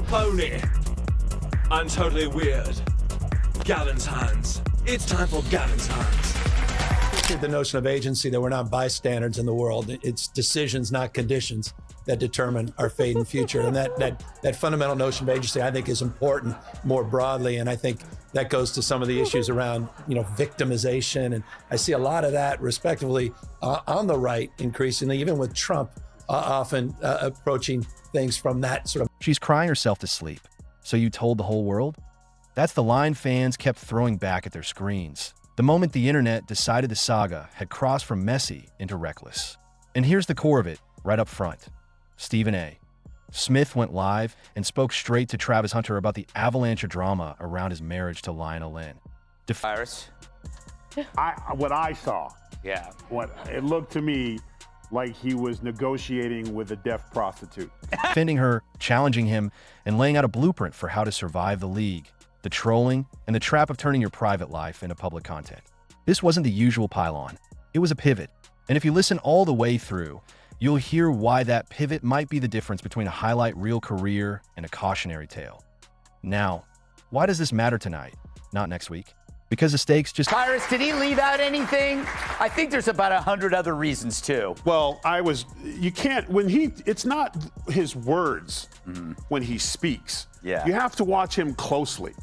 phony, and totally weird. Gavin's hands. It's time for Gavin's hands. The notion of agency, that we're not bystanders in the world. It's decisions, not conditions, that determine our fate and future. And that fundamental notion of agency, I think, is important more broadly. And I think that goes to some of the issues around, victimization. And I see a lot of that, respectively, on the right, increasingly, even with Trump often approaching things from that sort of. She's crying herself to sleep. So you told the whole world? That's the line fans kept throwing back at their screens the moment the internet decided the saga had crossed from messy into reckless. And here's the core of it, right up front. Stephen A. Smith went live and spoke straight to Travis Hunter about the avalanche of drama around his marriage to Lionel Lynn. Tyrus? What I saw, what it looked to me like he was negotiating with a deaf prostitute. Defending her, challenging him, and laying out a blueprint for how to survive the league, the trolling, and the trap of turning your private life into public content. This wasn't the usual pylon. It was a pivot. And if you listen all the way through, you'll hear why that pivot might be the difference between a highlight reel career and a cautionary tale. Now, why does this matter tonight, not next week? Because the stakes just... Tyrus, did he leave out anything? I think there's about 100 other reasons, too. Well, it's not his words when he speaks. Yeah. You have to watch him closely.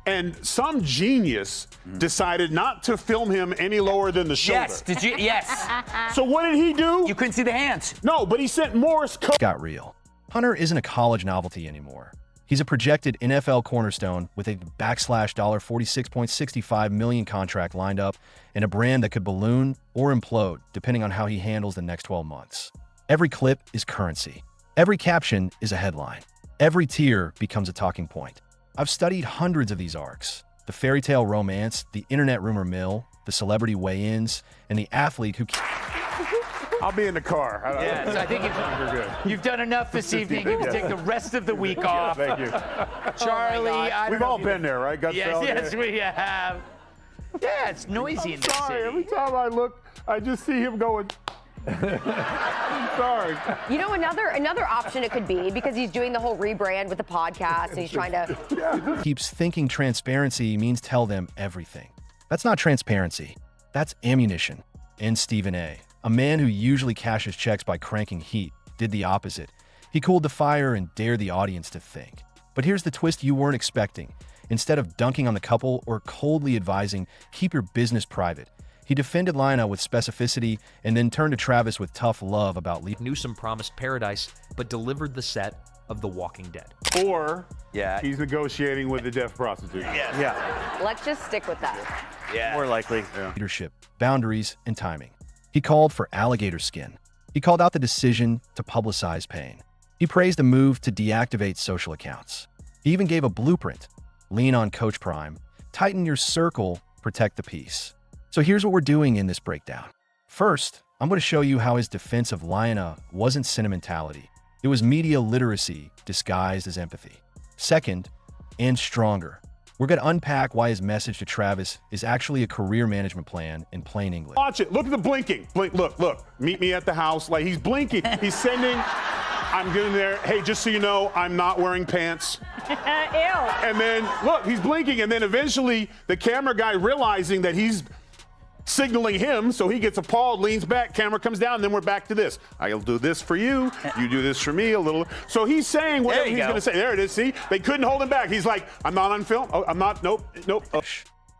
And some genius decided not to film him any lower than the shoulder. Yes, did you? Yes. So what did he do? You couldn't see the hands. No, but he sent Morse code. Got real. Hunter isn't a college novelty anymore. He's a projected NFL cornerstone with a $46.65 million contract lined up and a brand that could balloon or implode depending on how he handles the next 12 months. Every clip is currency. Every caption is a headline. Every tear becomes a talking point. I've studied hundreds of these arcs. The fairy tale romance, the internet rumor mill, the celebrity weigh-ins, and the athlete who... I'll be in the car. Yes, I think you've done enough this evening. You can take the rest of the week off. Thank you. Charlie, We've all been there, right? Yes, we have. Yeah, it's noisy in the city. Every time I look, I just see him going... I'm sorry. Another option it could be, because he's doing the whole rebrand with the podcast and he's trying to... keeps thinking transparency means tell them everything. That's not transparency. That's ammunition. And Stephen A., a man who usually cashes checks by cranking heat, did the opposite. He cooled the fire and dared the audience to think. But here's the twist you weren't expecting. Instead of dunking on the couple or coldly advising, keep your business private, he defended Lionel with specificity and then turned to Travis with tough love about Newsom promised paradise, but delivered the set of The Walking Dead. Or he's negotiating with a deaf prostitute. Yeah. Let's just stick with that. Yeah. More likely. leadership, boundaries, and timing. He called for alligator skin. He called out the decision to publicize pain. He praised the move to deactivate social accounts. He even gave a blueprint. Lean on Coach Prime. Tighten your circle. Protect the peace. So here's what we're doing in this breakdown. First, I'm going to show you how his defense of Lionel wasn't sentimentality. It was media literacy disguised as empathy. Second, and stronger, we're going to unpack why his message to Travis is actually a career management plan in plain English. Watch it. Look at the blinking. Blink. Look. Meet me at the house. Like, he's blinking. He's sending. I'm getting there. Hey, just so you know, I'm not wearing pants. Ew. And then, look, he's blinking. And then eventually, the camera guy realizing that he's signaling him, so he gets appalled, leans back, camera comes down, and then we're back to this. I'll do this for you. You do this for me a little. So he's saying whatever he's going to say. There it is. See? They couldn't hold him back. He's like, I'm not on film. Oh, I'm not. Nope. Oh.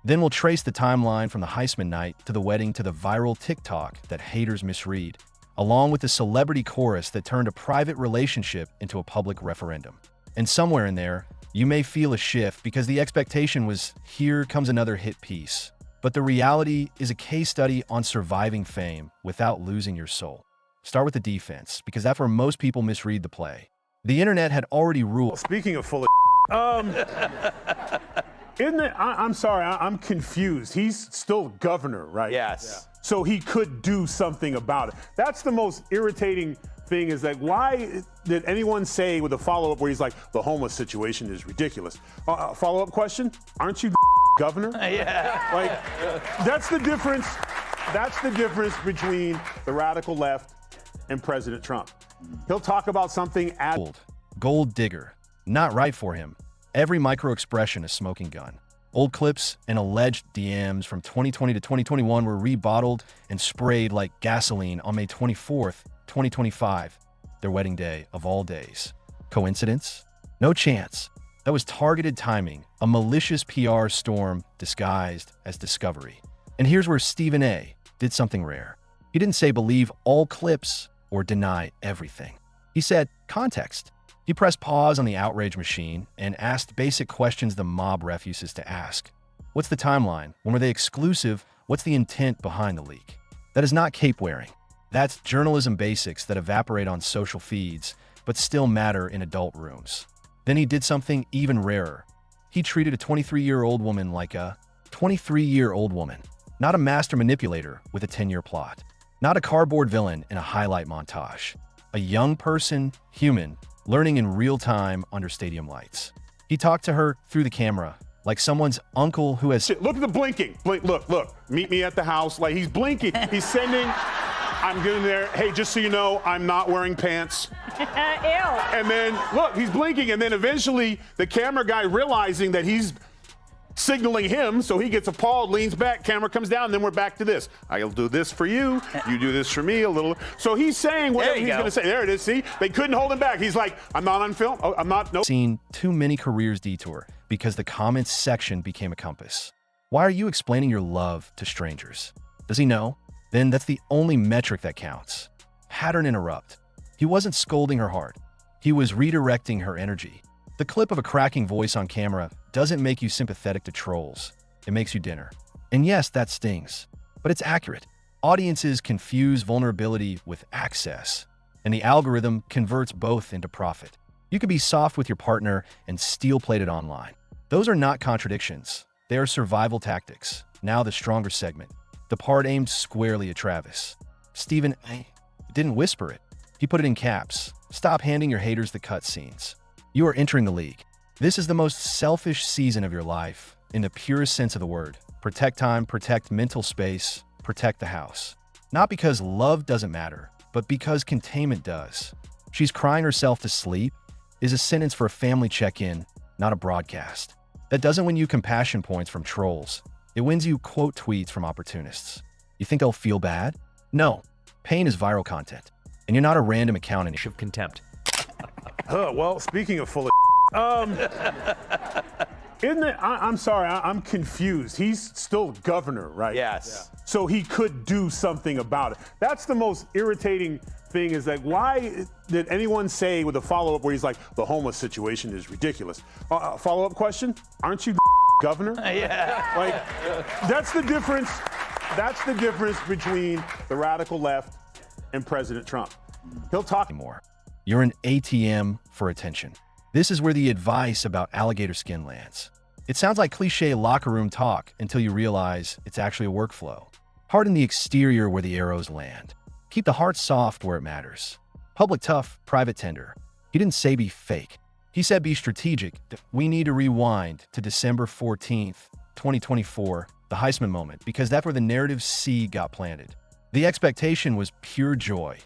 Then we'll trace the timeline from the Heisman night to the wedding to the viral TikTok that haters misread, along with the celebrity chorus that turned a private relationship into a public referendum. And somewhere in there, you may feel a shift because the expectation was, here comes another hit piece. But the reality is a case study on surviving fame without losing your soul. Start with the defense, because that's where most people misread the play. The internet had already ruled. Speaking of full of isn't it? I'm sorry, I'm confused. He's still governor, right? Yes. Yeah. So he could do something about it. That's the most irritating thing, is like, why did anyone say with a follow-up where he's like, the homeless situation is ridiculous? Follow-up question, aren't you governor? Yeah. Like, that's the difference. That's the difference between the radical left and President Trump. He'll talk about something Gold digger. Not right for him. Every micro-expression a smoking gun. Old clips and alleged DMs from 2020 to 2021 were rebottled and sprayed like gasoline on May 24th, 2025, their wedding day of all days. Coincidence? No chance. That was targeted timing, a malicious PR storm disguised as discovery. And here's where Stephen A. did something rare. He didn't say believe all clips or deny everything. He said context. He pressed pause on the outrage machine and asked basic questions the mob refuses to ask. What's the timeline? When were they exclusive? What's the intent behind the leak? That is not cape wearing. That's journalism basics that evaporate on social feeds, but still matter in adult rooms. Then he did something even rarer. He treated a 23-year-old woman like a 23-year-old woman, not a master manipulator with a 10-year plot, not a cardboard villain in a highlight montage. A young person, human, learning in real time under stadium lights. He talked to her through the camera, like someone's uncle who has... Look at the blinking. Blink, look. Meet me at the house. Like, he's blinking. He's sending... I'm getting there. Hey, just so you know, I'm not wearing pants. Ew. And then, look, he's blinking. And then eventually, the camera guy realizing that he's signaling him, so he gets appalled, leans back, camera comes down, and then we're back to this. I'll do this for you. You do this for me a little. So he's saying whatever he's going to say. There it is. See? They couldn't hold him back. He's like, I'm not on film. Oh, I'm not. Nope. Seen too many careers detour because the comments section became a compass. Why are you explaining your love to strangers? Does he know? Then that's the only metric that counts. Pattern interrupt. He wasn't scolding her hard. He was redirecting her energy. The clip of a cracking voice on camera doesn't make you sympathetic to trolls. It makes you dinner. And yes, that stings. But it's accurate. Audiences confuse vulnerability with access. And the algorithm converts both into profit. You can be soft with your partner and steel-plated online. Those are not contradictions. They are survival tactics. Now the stronger segment. The part aimed squarely at Travis. Stephen A. didn't whisper it. He put it in caps. Stop handing your haters the cutscenes. You are entering the league. This is the most selfish season of your life, in the purest sense of the word. Protect time, protect mental space, protect the house. Not because love doesn't matter, but because containment does. She's crying herself to sleep is a sentence for a family check-in, not a broadcast. That doesn't win you compassion points from trolls. It wins you quote tweets from opportunists. You think they'll feel bad? No. Pain is viral content. And you're not a random account anymore. Of contempt. Well, speaking of full of isn't it? I'm sorry, I'm confused. He's still governor, right? Yes. Yeah. So he could do something about it. That's the most irritating thing is that why did anyone say with a follow-up where he's like, the homeless situation is ridiculous? Follow-up question, aren't you governor? Yeah. Like, that's the difference. That's the difference between the radical left and President Trump. He'll talk more. You're an ATM for attention. This is where the advice about alligator skin lands. It sounds like cliche locker room talk until you realize it's actually a workflow. Harden the exterior where the arrows land. Keep the heart soft where it matters. Public tough, private tender. He didn't say be fake. He said be strategic. We need to rewind to December 14th, 2024, the Heisman moment, because that's where the narrative seed got planted. The expectation was pure joy.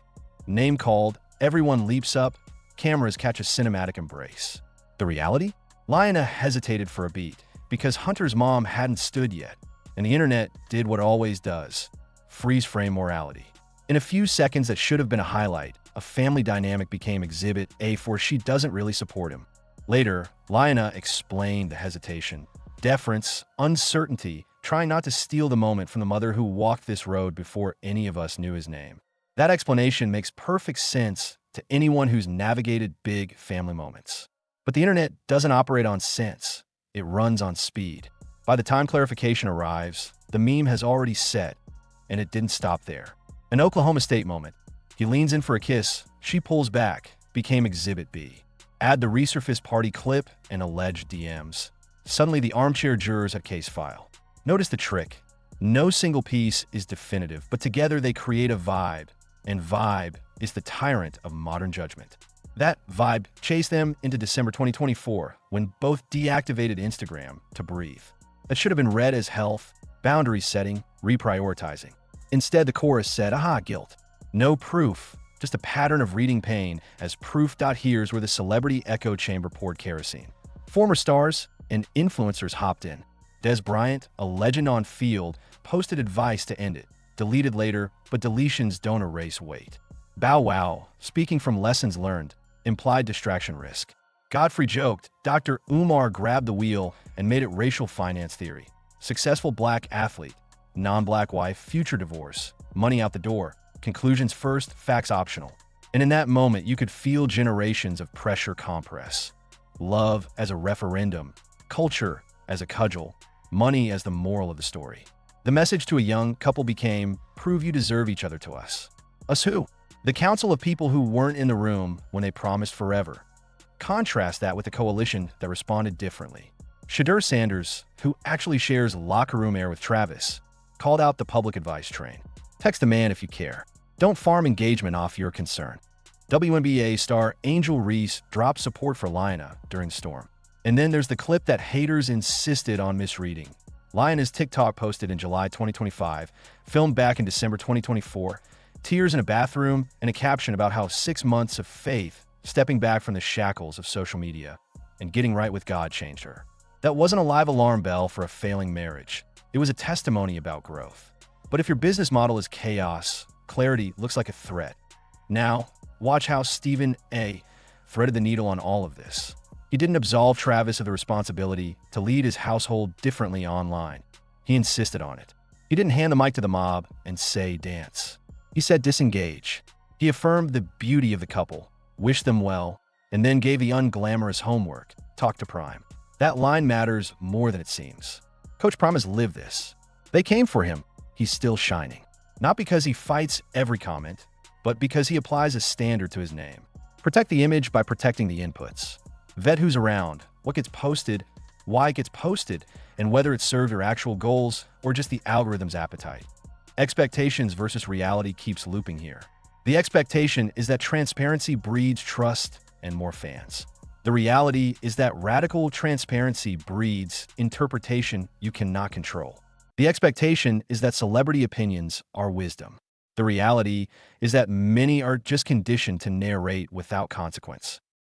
Name called, everyone leaps up, cameras catch a cinematic embrace. The reality? Lyanna hesitated for a beat because Hunter's mom hadn't stood yet, and the internet did what it always does, freeze frame morality. In a few seconds that should have been a highlight, a family dynamic became Exhibit A for she doesn't really support him. Later, Lyanna explained the hesitation, deference, uncertainty, trying not to steal the moment from the mother who walked this road before any of us knew his name. That explanation makes perfect sense to anyone who's navigated big family moments. But the internet doesn't operate on sense. It runs on speed. By the time clarification arrives, the meme has already set, and it didn't stop there. An Oklahoma State moment. He leans in for a kiss. She pulls back. Became Exhibit B. Add the resurfaced party clip and alleged DMs. Suddenly, the armchair jurors have case file. Notice the trick. No single piece is definitive, but together they create a vibe. And vibe is the tyrant of modern judgment. That vibe chased them into December 2024, when both deactivated Instagram to breathe. That should have been read as health, boundary setting, reprioritizing. Instead, the chorus said, aha, guilt. No proof, just a pattern of reading pain as proof. Here's where the celebrity echo chamber poured kerosene. Former stars and influencers hopped in. Des Bryant, a legend on field, posted advice to end it. Deleted later, but deletions don't erase weight. Bow Wow, speaking from lessons learned, implied distraction risk. Godfrey joked, Dr. Umar grabbed the wheel and made it racial finance theory. Successful black athlete, non-black wife, future divorce, money out the door, conclusions first, facts optional. And in that moment, you could feel generations of pressure compress. Love as a referendum, culture as a cudgel, money as the moral of the story. The message to a young couple became, prove you deserve each other to us. Us who? The council of people who weren't in the room when they promised forever. Contrast that with a coalition that responded differently. Shadur Sanders, who actually shares locker room air with Travis, called out the public advice train. Text the man if you care. Don't farm engagement off your concern. WNBA star Angel Reese dropped support for Lionel during storm. And then there's the clip that haters insisted on misreading. Lionel's TikTok posted in July 2025, filmed back in December 2024, tears in a bathroom and a caption about how 6 months of faith, stepping back from the shackles of social media, and getting right with God changed her. That wasn't a live alarm bell for a failing marriage. It was a testimony about growth. But if your business model is chaos, clarity looks like a threat. Now, watch how Stephen A. threaded the needle on all of this. He didn't absolve Travis of the responsibility to lead his household differently online. He insisted on it. He didn't hand the mic to the mob and say dance. He said disengage. He affirmed the beauty of the couple, wished them well, and then gave the unglamorous homework, talk to Prime. That line matters more than it seems. Coach Prime has lived this. They came for him. He's still shining. Not because he fights every comment, but because he applies a standard to his name. Protect the image by protecting the inputs. Vet who's around, what gets posted, why it gets posted, and whether it served your actual goals or just the algorithm's appetite. Expectations versus reality keeps looping here. The expectation is that transparency breeds trust and more fans. The reality is that radical transparency breeds interpretation you cannot control. The expectation is that celebrity opinions are wisdom. The reality is that many are just conditioned to narrate without consequence.